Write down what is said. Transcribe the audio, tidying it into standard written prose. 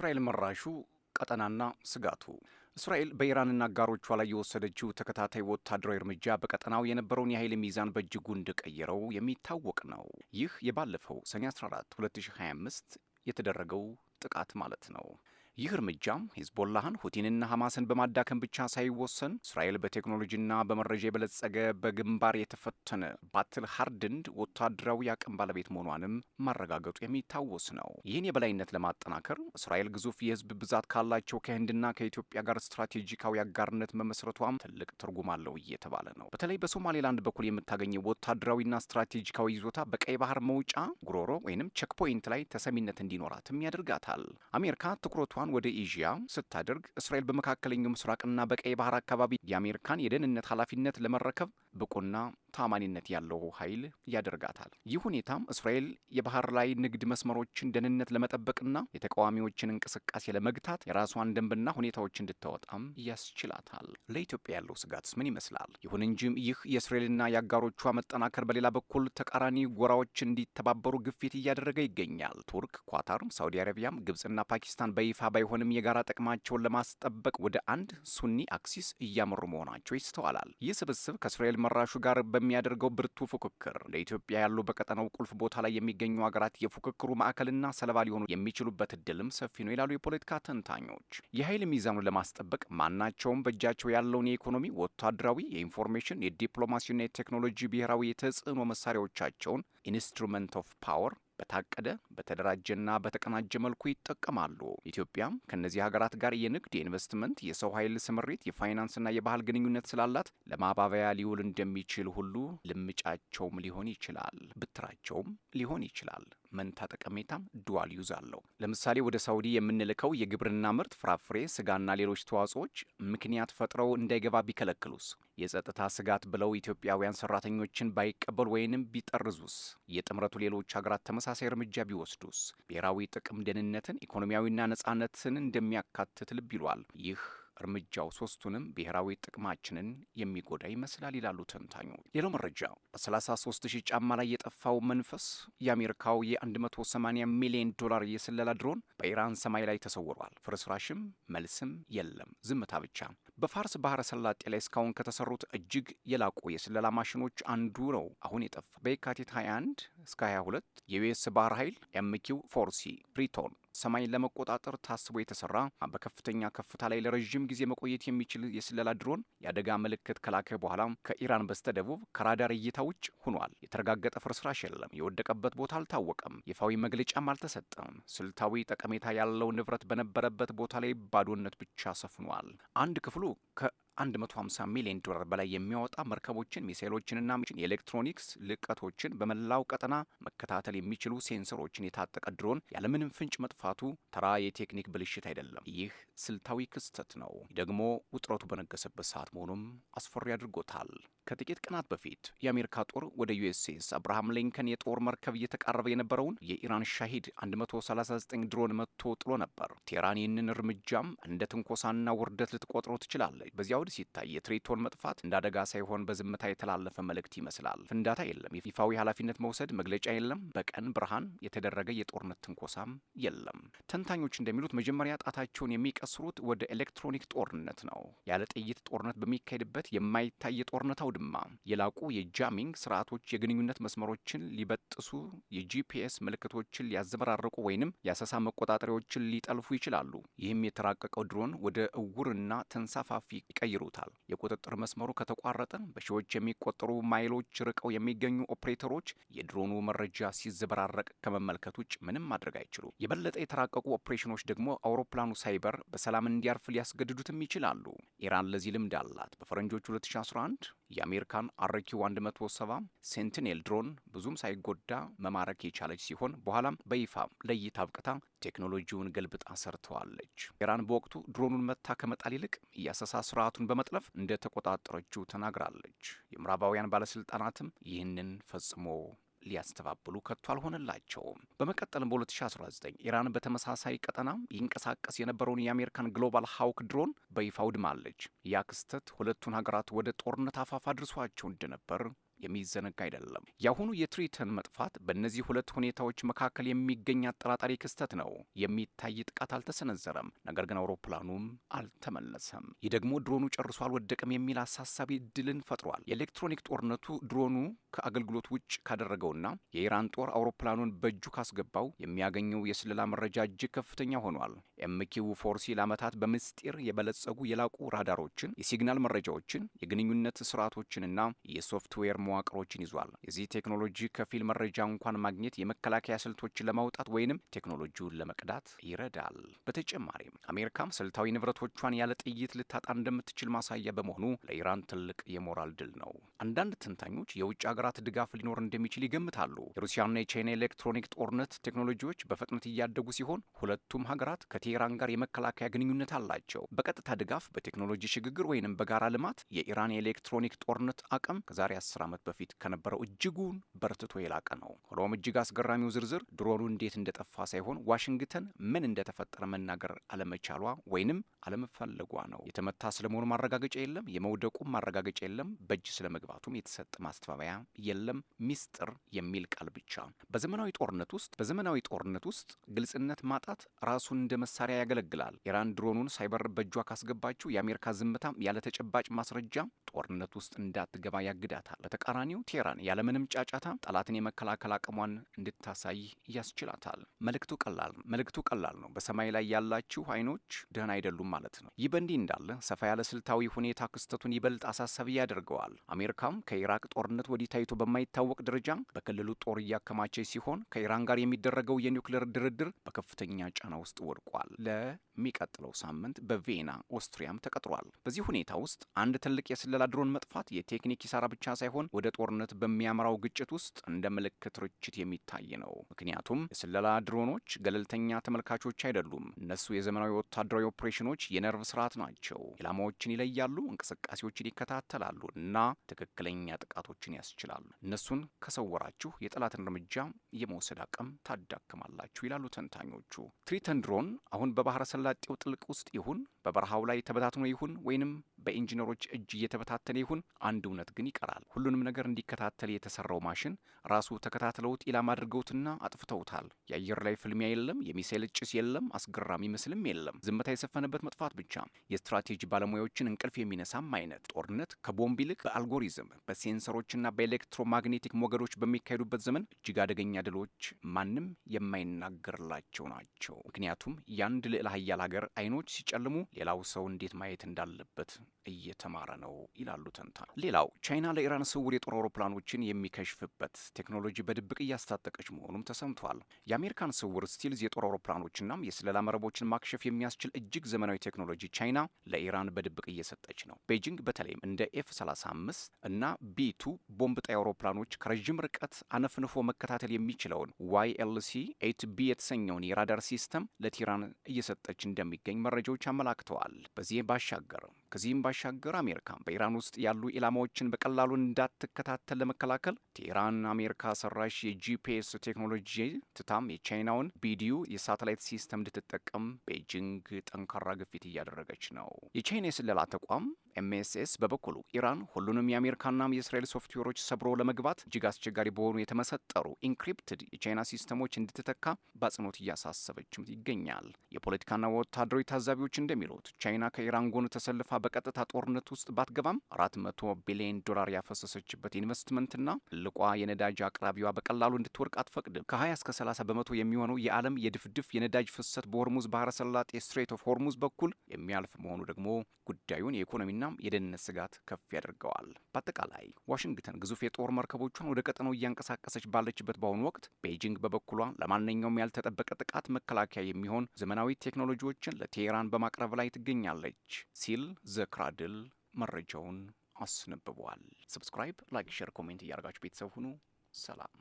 እስራኤል መራሹ ቀጠናና ስጋቱ እስራኤል በኢራንና አጋሮቿ ላይ የወሰደችው ተከታታይ ወታደራዊ እርምጃ በቀጠናው የነበረውን የኃይል ሚዛን በእጅጉ እንደቀየረው የሚታወቅ ነው። ይህ የባለፈው ሰኔ 14 2025 የተደረገው ጥቃት ማለት ነው። ይህ እርምጃም ሂዝቦላህን ሁቲንና ሐማስን በማዳከም ብቻ ሳይወሰን እስራኤል በቴክኖሎጂና በመረጃ የበለጸገ በግንባር የተፈተነ ባትል ሃርድንድ ወታደራዊ አቅም ባለቤት መሆኗንም ማረጋገጡ የሚታወስ ነው። ይህን የበላይነት ለማጠናከር እስራኤል ግዙፍ የህዝብ ብዛት ካላቸው ከህንድና ከኢትዮጵያ ጋር ስትራቴጂካዊ አጋርነት መመስረቷም ትልቅ ትርጉም አለው እየተባለ ነው። በተለይ በሶማሌላንድ በኩል የምታገኘው ወታደራዊና ስትራቴጂካዊ ይዞታ በቀይ ባህር መውጫ ጉሮሮ ወይንም ቼክፖይንት ላይ ተሰሚነት እንዲኖራትም ያደርጋታል። አሜሪካ ትኩረቷ ወደ ኤዥያ ስታደርግ እስራኤል በመካከለኛው ምስራቅና በቀይ ባህር አካባቢ የአሜሪካን የደህንነት ኃላፊነት ለመረከብ ብቁና ታማኒነት ያለው ኃይል ያደርጋታል። ይህ ሁኔታም እስራኤል የባህር ላይ ንግድ መስመሮችን ደህንነት ለመጠበቅና የተቃዋሚዎችን እንቅስቃሴ ለመግታት የራሷን ደንብና ሁኔታዎች እንድታወጣም ያስችላታል። ለኢትዮጵያ ያለው ስጋትስ ምን ይመስላል? ይሁን እንጂ ይህ የእስራኤልና የአጋሮቿ መጠናከር በሌላ በኩል ተቃራኒ ጎራዎች እንዲተባበሩ ግፊት እያደረገ ይገኛል። ቱርክ፣ ኳታር፣ ሳውዲ አረቢያም ግብጽና ፓኪስታን በይፋ ባይሆንም የጋራ ጥቅማቸውን ለማስጠበቅ ወደ አንድ ሱኒ አክሲስ እያመሩ መሆናቸው ይስተዋላል። ይህ ስብስብ ከእስራኤል መራሹ ጋር በሚያደርገው ብርቱ ፉክክር ለኢትዮጵያ ያሉ በቀጠናው ቁልፍ ቦታ ላይ የሚገኙ ሀገራት የፉክክሩ ማዕከልና ሰለባ ሊሆኑ የሚችሉበት እድልም ሰፊ ነው ይላሉ የፖለቲካ ተንታኞች። የኃይል ሚዛኑን ለማስጠበቅ ማናቸውም በእጃቸው ያለውን የኢኮኖሚ፣ ወታደራዊ፣ የኢንፎርሜሽን፣ የዲፕሎማሲና የቴክኖሎጂ ብሔራዊ የተጽዕኖ መሳሪያዎቻቸውን ኢንስትሩመንት ኦፍ ፓወር በታቀደ በተደራጀና በተቀናጀ መልኩ ይጠቀማሉ። ኢትዮጵያም ከእነዚህ ሀገራት ጋር የንግድ፣ የኢንቨስትመንት፣ የሰው ኃይል ስምሪት፣ የፋይናንስና የባህል ግንኙነት ስላላት ለማባበያ ሊውል እንደሚችል ሁሉ ልምጫቸውም ሊሆን ይችላል፣ ብትራቸውም ሊሆን ይችላል። መንታ ጠቀሜታም ዱዋል ዩዝ አለው። ለምሳሌ ወደ ሳውዲ የምንልከው የግብርና ምርት፣ ፍራፍሬ፣ ስጋና ሌሎች ተዋጽኦች ምክንያት ፈጥረው እንዳይገባ ቢከለክሉስ? የጸጥታ ስጋት ብለው ኢትዮጵያውያን ሰራተኞችን ባይቀበሉ ወይንም ቢጠርዙስ? የጥምረቱ ሌሎች ሀገራት ተመሳሳይ እርምጃ ቢወስዱስ? ብሔራዊ ጥቅም፣ ደህንነትን፣ ኢኮኖሚያዊና ነጻነትን እንደሚያካትት ልብ ይሏል። ይህ እርምጃው ሶስቱንም ብሔራዊ ጥቅማችንን የሚጎዳ ይመስላል ይላሉ ተንታኙ። ሌላው መረጃ በ33 ሺህ ጫማ ላይ የጠፋው መንፈስ የአሜሪካው የ180 ሚሊዮን ዶላር የስለላ ድሮን በኢራን ሰማይ ላይ ተሰውሯል። ፍርስራሽም መልስም የለም፣ ዝምታ ብቻ። በፋርስ ባህረ ሰላጤ ላይ እስካሁን ከተሰሩት እጅግ የላቁ የስለላ ማሽኖች አንዱ ነው አሁን የጠፋ። በየካቲት 21 እስከ 22 የዩኤስ ባህር ኃይል ኤምኪው 4ሲ ፕሪቶን ሰማይን ለመቆጣጠር ታስቦ የተሰራ በከፍተኛ ከፍታ ላይ ለረዥም ጊዜ መቆየት የሚችል የስለላ ድሮን የአደጋ ምልክት ከላከ በኋላ ከኢራን በስተደቡብ ከራዳር እይታ ውጭ ሆኗል። የተረጋገጠ ፍርስራሽ የለም። የወደቀበት ቦታ አልታወቀም። ይፋዊ መግለጫም አልተሰጠም። ስልታዊ ጠቀሜታ ያለው ንብረት በነበረበት ቦታ ላይ ባዶነት ብቻ ሰፍኗል። አንድ ክፍሉ ከ150 ሚሊዮን ዶላር በላይ የሚያወጣ መርከቦችን፣ ሚሳይሎችንና የኤሌክትሮኒክስ ልቀቶችን በመላው ቀጠና መከታተል የሚችሉ ሴንሰሮችን የታጠቀ ድሮን ያለምንም ፍንጭ መጥፋቱ ተራ የቴክኒክ ብልሽት አይደለም። ይህ ስልታዊ ክስተት ነው። ደግሞ ውጥረቱ በነገሰበት ሰዓት መሆኑም አስፈሪ አድርጎታል። ከጥቂት ቀናት በፊት የአሜሪካ ጦር ወደ ዩኤስኤስ አብርሃም ሊንከን የጦር መርከብ እየተቃረበ የነበረውን የኢራን ሻሂድ 139 ድሮን መጥቶ ጥሎ ነበር። ቴህራን ይህንን እርምጃም እንደ ትንኮሳና ውርደት ልትቆጥረው ትችላለች። በዚያ ወዲህ ሲታይ የትሪቶን መጥፋት እንደ አደጋ ሳይሆን በዝምታ የተላለፈ መልእክት ይመስላል። ፍንዳታ የለም፣ ይፋዊ ኃላፊነት መውሰድ መግለጫ የለም፣ በቀን ብርሃን የተደረገ የጦርነት ትንኮሳም የለም። ተንታኞች እንደሚሉት መጀመሪያ ጣታቸውን የሚቀስሩት ወደ ኤሌክትሮኒክ ጦርነት ነው። ያለ ጥይት ጦርነት በሚካሄድበት የማይታይ የጦርነት አውድማ የላቁ የጃሚንግ ስርዓቶች የግንኙነት መስመሮችን ሊበጥሱ፣ የጂፒኤስ ምልክቶችን ሊያዘበራርቁ ወይንም የአሰሳ መቆጣጠሪያዎችን ሊጠልፉ ይችላሉ። ይህም የተራቀቀው ድሮን ወደ እውርና ተንሳፋፊ ይቀይሩታል። የቁጥጥር መስመሩ ከተቋረጠ በሺዎች የሚቆጠሩ ማይሎች ርቀው የሚገኙ ኦፕሬተሮች የድሮኑ መረጃ ሲዘበራረቅ ከመመልከት ውጭ ምንም ማድረግ አይችሉም። የበለጠ የተራቀቁ ኦፕሬሽኖች ደግሞ አውሮፕላኑ ሳይበር በሰላም እንዲያርፍ ሊያስገድዱትም ይችላሉ። ኢራን ለዚህ ልምድ አላት። በፈረንጆቹ 2011 የአሜሪካን አርኪው 170 ሴንቲኔል ድሮን ብዙም ሳይጎዳ መማረክ የቻለች ሲሆን በኋላም በይፋ ለእይታ አብቅታ ቴክኖሎጂውን ገልብጣ ሰርተዋለች። ኢራን በወቅቱ ድሮኑን መታ ከመጣል ይልቅ የአሰሳ ስርዓቱን በመጥለፍ እንደ ተቆጣጠረችው ተናግራለች። የምዕራባውያን ባለስልጣናትም ይህንን ፈጽሞ ሊያስተባብሉ ከቶ አልሆነላቸውም። በመቀጠልም በ2019 ኢራን በተመሳሳይ ቀጠና ይንቀሳቀስ የነበረውን የአሜሪካን ግሎባል ሃውክ ድሮን በይፋ አውድማለች። ያ ክስተት ሁለቱን ሀገራት ወደ ጦርነት አፋፍ አድርሷቸው እንደነበር የሚዘነጋ አይደለም። የአሁኑ የትሪተን መጥፋት በእነዚህ ሁለት ሁኔታዎች መካከል የሚገኝ አጠራጣሪ ክስተት ነው። የሚታይ ጥቃት አልተሰነዘረም፣ ነገር ግን አውሮፕላኑም አልተመለሰም። ይህ ደግሞ ድሮኑ ጨርሶ አልወደቀም የሚል አሳሳቢ እድልን ፈጥሯል። የኤሌክትሮኒክ ጦርነቱ ድሮኑ ከአገልግሎት ውጭ ካደረገውና የኢራን ጦር አውሮፕላኑን በእጁ ካስገባው የሚያገኘው የስለላ መረጃ እጅግ ከፍተኛ ሆኗል። ኤምኪው 4 ለዓመታት በምስጢር የበለጸጉ የላቁ ራዳሮችን፣ የሲግናል መረጃዎችን፣ የግንኙነት ስርዓቶችንና የሶፍትዌር መዋቅሮችን ይዟል። የዚህ ቴክኖሎጂ ከፊል መረጃ እንኳን ማግኘት የመከላከያ ስልቶችን ለማውጣት ወይንም ቴክኖሎጂውን ለመቅዳት ይረዳል። በተጨማሪም አሜሪካም ስልታዊ ንብረቶቿን ያለ ጥይት ልታጣ እንደምትችል ማሳያ በመሆኑ ለኢራን ትልቅ የሞራል ድል ነው። አንዳንድ ተንታኞች የውጭ ሀገራት ድጋፍ ሊኖር እንደሚችል ይገምታሉ። የሩሲያና የቻይና ኤሌክትሮኒክ ጦርነት ቴክኖሎጂዎች በፍጥነት እያደጉ ሲሆን ሁለቱም ሀገራት ከቴህራን ጋር የመከላከያ ግንኙነት አላቸው። በቀጥታ ድጋፍ፣ በቴክኖሎጂ ሽግግር ወይንም በጋራ ልማት የኢራን የኤሌክትሮኒክ ጦርነት አቅም ከዛሬ 10 ዓመት በፊት ከነበረው እጅጉን በርትቶ የላቀ ነው። ሆኖም እጅግ አስገራሚው ዝርዝር ድሮኑ እንዴት እንደጠፋ ሳይሆን ዋሽንግተን ምን እንደተፈጠረ መናገር አለመቻሏ ወይንም አለመፈለጓ ነው። የተመታ ስለመሆኑ ማረጋገጫ የለም። የመውደቁም ማረጋገጫ የለም። በእጅ ስለመግባቱም የተሰጠ ማስተባበያ የለም። ሚስጥር የሚል ቃል ብቻ። በዘመናዊ ጦርነት ውስጥ ግልጽነት ማጣት ራሱን እንደ መሳሪያ ያገለግላል። ኢራን ድሮኑን ሳይበር በእጇ ካስገባችው የአሜሪካ ዝምታ ያለ ተጨባጭ ማስረጃ ጦርነት ውስጥ እንዳትገባ ያግዳታል። በተቃራኒው ቴህራን ያለምንም ጫጫታ ጠላትን የመከላከል አቅሟን እንድታሳይ ያስችላታል። መልእክቱ ቀላል ነው። በሰማይ ላይ ያላችሁ አይኖች ደህና አይደሉም ማለት ነው። ይህ በእንዲህ እንዳለ ሰፋ ያለ ስልታዊ ሁኔታ ክስተቱን ይበልጥ አሳሳቢ ያደርገዋል። አሜሪካም ከኢራቅ ጦርነት ወዲህ ታይቶ በማይታወቅ ደረጃ በክልሉ ጦር እያከማቸች ሲሆን ከኢራን ጋር የሚደረገው የኒውክሌር ድርድር በከፍተኛ ጫና ውስጥ ወድቋል። ለሚቀጥለው ሳምንት በቪየና ኦስትሪያም ተቀጥሯል። በዚህ ሁኔታ ውስጥ አንድ ትልቅ የስለላ ድሮን መጥፋት የቴክኒክ ኪሳራ ብቻ ሳይሆን ወደ ጦርነት በሚያመራው ግጭት ውስጥ እንደ ምልክት ርችት የሚታይ ነው። ምክንያቱም የስለላ ድሮኖች ገለልተኛ ተመልካቾች አይደሉም። እነሱ የዘመናዊ ወታደራዊ ኦፕሬሽኖች የነርቭ ስርዓት ናቸው። ኢላማዎችን ይለያሉ፣ እንቅስቃሴዎችን ይከታተላሉ እና ትክክለኛ ጥቃቶችን ያስችላሉ። እነሱን ከሰወራችሁ የጠላትን እርምጃ የመውሰድ አቅም ታዳክማላችሁ ይላሉ ተንታኞቹ። ትሪተን ድሮን አሁን በባህረ ሰላጤው ጥልቅ ውስጥ ይሁን በበረሃው ላይ ተበታትኖ ይሁን ወይንም በኢንጂነሮች እጅ እየተበታተነ ይሁን አንድ እውነት ግን ይቀራል። ሁሉንም ነገር እንዲከታተል የተሰራው ማሽን ራሱ ተከታትለውት ኢላማ አድርገውትና አጥፍተውታል። የአየር ላይ ፍልሚያ የለም፣ የሚሳኤል ጭስ የለም፣ አስገራሚ ምስልም የለም። ዝምታ የሰፈነበት መጥፋት ብቻ። የስትራቴጂ ባለሙያዎችን እንቅልፍ የሚነሳም አይነት ጦርነት ከቦምብ ይልቅ በአልጎሪዝም በሴንሰሮችና በኤሌክትሮማግኔቲክ ሞገዶች በሚካሄዱበት ዘመን እጅግ አደገኛ ድሎች ማንም የማይናገርላቸው ናቸው። ምክንያቱም የአንድ ልዕለ ሀያል ሀገር አይኖች ሲጨልሙ ሌላው ሰው እንዴት ማየት እንዳለበት እየተማረ ነው ይላሉ ተንታኝ። ሌላው ቻይና ለኢራን ስውር የጦር አውሮፕላኖችን የሚከሽፍበት ቴክኖሎጂ በድብቅ እያስታጠቀች መሆኑም ተሰምቷል። የአሜሪካን ስውር ስቲልዝ የጦር አውሮፕላኖችና የስለላ መረቦችን ማክሸፍ የሚያስችል እጅግ ዘመናዊ ቴክኖሎጂ ቻይና ለኢራን በድብቅ እየሰጠች ነው። ቤጂንግ በተለይም እንደ ኤፍ-35 እና ቢ2 ቦምብ ጣይ አውሮፕላኖች ከረዥም ርቀት አነፍንፎ መከታተል የሚችለውን YLC-8B የተሰኘውን የራዳር ሲስተም ለቴህራን እየሰጠች እንደሚገኝ መረጃዎች አመላክተዋል። ከዚህም ባሻገር አሜሪካ በኢራን ውስጥ ያሉ ኢላማዎችን በቀላሉ እንዳትከታተል ለመከላከል ቴህራን አሜሪካ ሰራሽ የጂፒኤስ ቴክኖሎጂ ትታም የቻይናውን ቢዲዩ የሳተላይት ሲስተም እንድትጠቀም ቤጂንግ ጠንካራ ግፊት እያደረገች ነው። የቻይና የስለላ ተቋም MSS በበኩሉ ኢራን ሁሉንም የአሜሪካና የእስራኤል ሶፍትዌሮች ሰብሮ ለመግባት እጅግ አስቸጋሪ በሆኑ የተመሰጠሩ ኢንክሪፕትድ የቻይና ሲስተሞች እንድትተካ በአጽንኦት እያሳሰበችም ይገኛል። የፖለቲካና ወታደራዊ ታዛቢዎች እንደሚሉት ቻይና ከኢራን ጎን ተሰልፋ በቀጥታ ጦርነት ውስጥ ባትገባም $400 ቢሊዮን ያፈሰሰችበት ኢንቨስትመንትና ትልቋ የነዳጅ አቅራቢዋ በቀላሉ እንድትወርቅ አትፈቅድም። ከ20 እስከ 30 በመቶ የሚሆነው የዓለም የድፍድፍ የነዳጅ ፍሰት በሆርሙዝ ባህረ ሰላጤ ስትሬት ኦፍ ሆርሙዝ በኩል የሚያልፍ መሆኑ ደግሞ ጉዳዩን የኢኮኖሚና የደህንነት ስጋት ከፍ ያደርገዋል። በአጠቃላይ ዋሽንግተን ግዙፍ የጦር መርከቦቿን ወደ ቀጠናው እያንቀሳቀሰች ባለችበት በአሁኑ ወቅት ቤጂንግ በበኩሏ ለማንኛውም ያልተጠበቀ ጥቃት መከላከያ የሚሆን ዘመናዊ ቴክኖሎጂዎችን ለቴህራን በማቅረብ ላይ ትገኛለች ሲል ዘክራድል መረጃውን አስነብቧል። ሰብስክራይብ፣ ላይክ፣ ሼር፣ ኮሜንት እያደረጋችሁ ቤተሰብ ሁኑ። ሰላም።